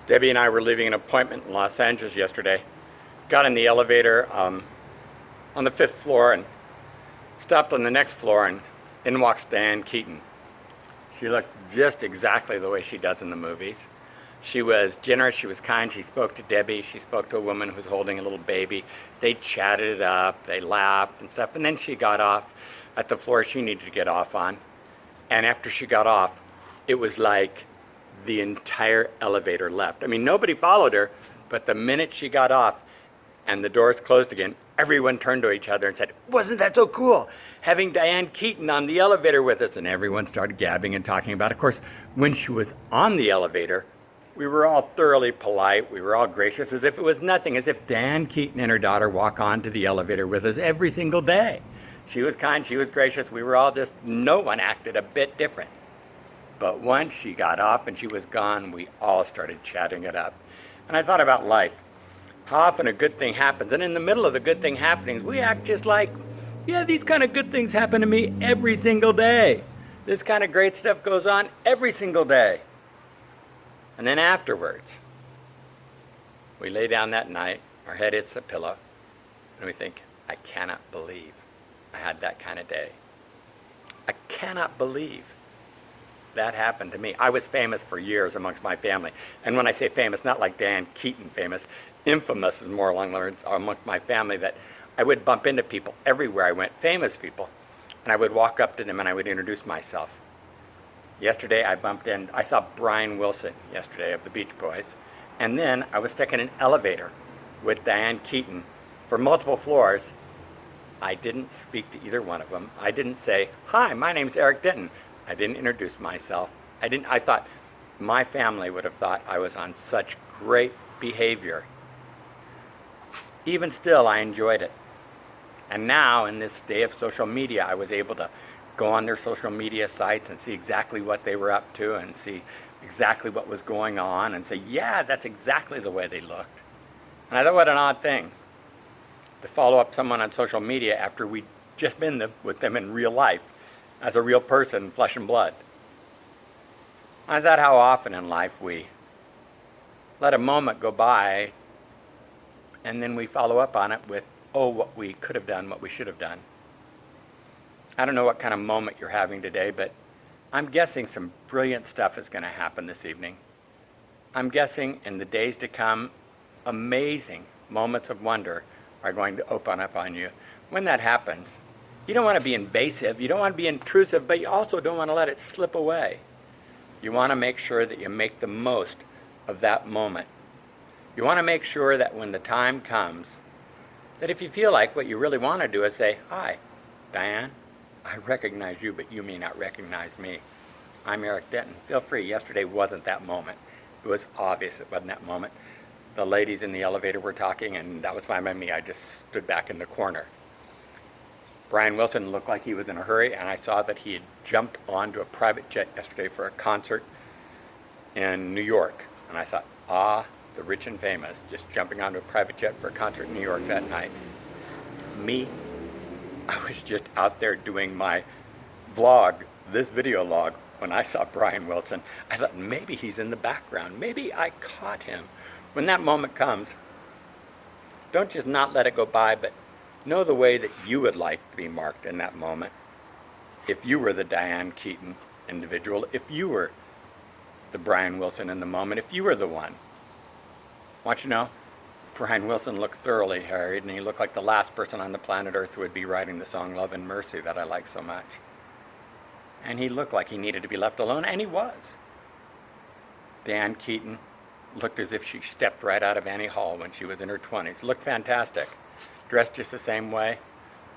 Debbie and I were leaving an appointment in Los Angeles yesterday. Got in the elevator on the fifth floor and stopped on the next floor, and in walks Dianne Keaton. She looked just exactly the way she does in the movies. She was generous, she was kind, she spoke to Debbie, she spoke to a woman who was holding a little baby. They chatted it up, they laughed and stuff, and then she got off at the floor she needed to get off on. And after she got off, it was like the entire elevator left. I mean, nobody followed her, but the minute she got off and the doors closed again, everyone turned to each other and said, "Wasn't that so cool? Having Dianne Keaton on the elevator with us." And everyone started gabbing and talking about it. Of course, when she was on the elevator, we were all thoroughly polite. We were all gracious, as if it was nothing, as if Dianne Keaton and her daughter walk onto the elevator with us every single day. She was kind, she was gracious. We were all just, no one acted a bit different. But once she got off and she was gone, we all started chatting it up. And I thought about life. How often a good thing happens, and in the middle of the good thing happening, we act just like, yeah, these kind of good things happen to me every single day. This kind of great stuff goes on every single day. And then afterwards, we lay down that night, our head hits the pillow, and we think, I cannot believe I had that kind of day. I cannot believe that happened to me. I was famous for years amongst my family. And when I say famous, not like Dianne Keaton famous, infamous is more along the lines amongst my family, that I would bump into people everywhere I went, famous people, and I would walk up to them and I would introduce myself. Yesterday I saw Brian Wilson yesterday of the Beach Boys, and then I was stuck in an elevator with Dianne Keaton for multiple floors. I didn't speak to either one of them. I didn't say, "Hi, my name's Eric Denton." I didn't introduce myself. I thought my family would have thought I was on such great behavior. Even still, I enjoyed it. And now, in this day of social media, I was able to go on their social media sites and see exactly what they were up to and see exactly what was going on and say, yeah, that's exactly the way they looked. And I thought, what an odd thing to follow up someone on social media after we'd just been with them in real life as a real person, flesh and blood. I thought how often in life we let a moment go by and then we follow up on it with, oh, what we could have done, what we should have done. I don't know what kind of moment you're having today, but I'm guessing some brilliant stuff is going to happen this evening. I'm guessing in the days to come, amazing moments of wonder are going to open up on you. When that happens, you don't want to be invasive, you don't want to be intrusive, but you also don't want to let it slip away. You want to make sure that you make the most of that moment. You want to make sure that when the time comes, that if you feel like what you really want to do is say, "Hi, Dianne, I recognize you, but you may not recognize me. I'm Eric Denton." Feel free. Yesterday wasn't that moment. It was obvious it wasn't that moment. The ladies in the elevator were talking, and that was fine by me. I just stood back in the corner. Brian Wilson looked like he was in a hurry, and I saw that he had jumped onto a private jet yesterday for a concert in New York. And I thought, the rich and famous, just jumping onto a private jet for a concert in New York that night. Me, I was just out there doing my vlog, this video log, when I saw Brian Wilson. I thought, maybe he's in the background. Maybe I caught him. When that moment comes, don't just not let it go by, but know the way that you would like to be marked in that moment. If you were the Dianne Keaton individual, if you were the Brian Wilson in the moment, if you were the one. Want you to know, Brian Wilson looked thoroughly harried, and he looked like the last person on the planet Earth who would be writing the song Love and Mercy that I like so much. And he looked like he needed to be left alone, and he was. Dianne Keaton looked as if she stepped right out of Annie Hall when she was in her 20s. Looked fantastic. Dressed just the same way.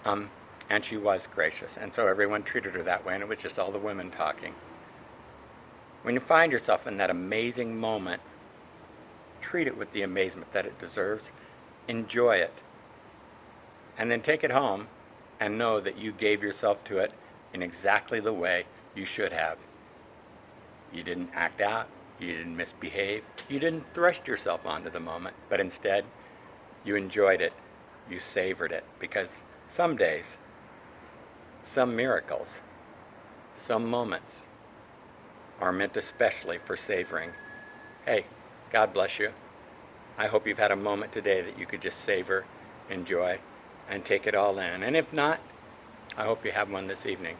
And she was gracious. And so everyone treated her that way, and it was just all the women talking. When you find yourself in that amazing moment, treat it with the amazement that it deserves. Enjoy it. And then take it home and know that you gave yourself to it in exactly the way you should have. You didn't act out. You didn't misbehave. You didn't thrust yourself onto the moment. But instead, you enjoyed it. You savored it. Because some days, some miracles, some moments are meant especially for savoring. Hey, God bless you. I hope you've had a moment today that you could just savor, enjoy, and take it all in. And if not, I hope you have one this evening,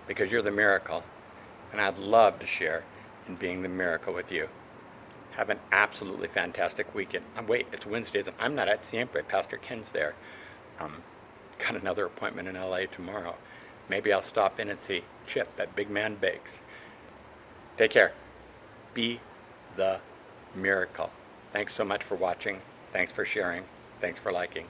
because you're the miracle, and I'd love to share in being the miracle with you. Have an absolutely fantastic weekend. Wait, it's Wednesdays, and I'm not at Siempre. Pastor Ken's there. Got another appointment in LA tomorrow. Maybe I'll stop in and see Chip at Big Man Bakes. Take care. Be the miracle. Thanks so much for watching. Thanks for sharing. Thanks for liking.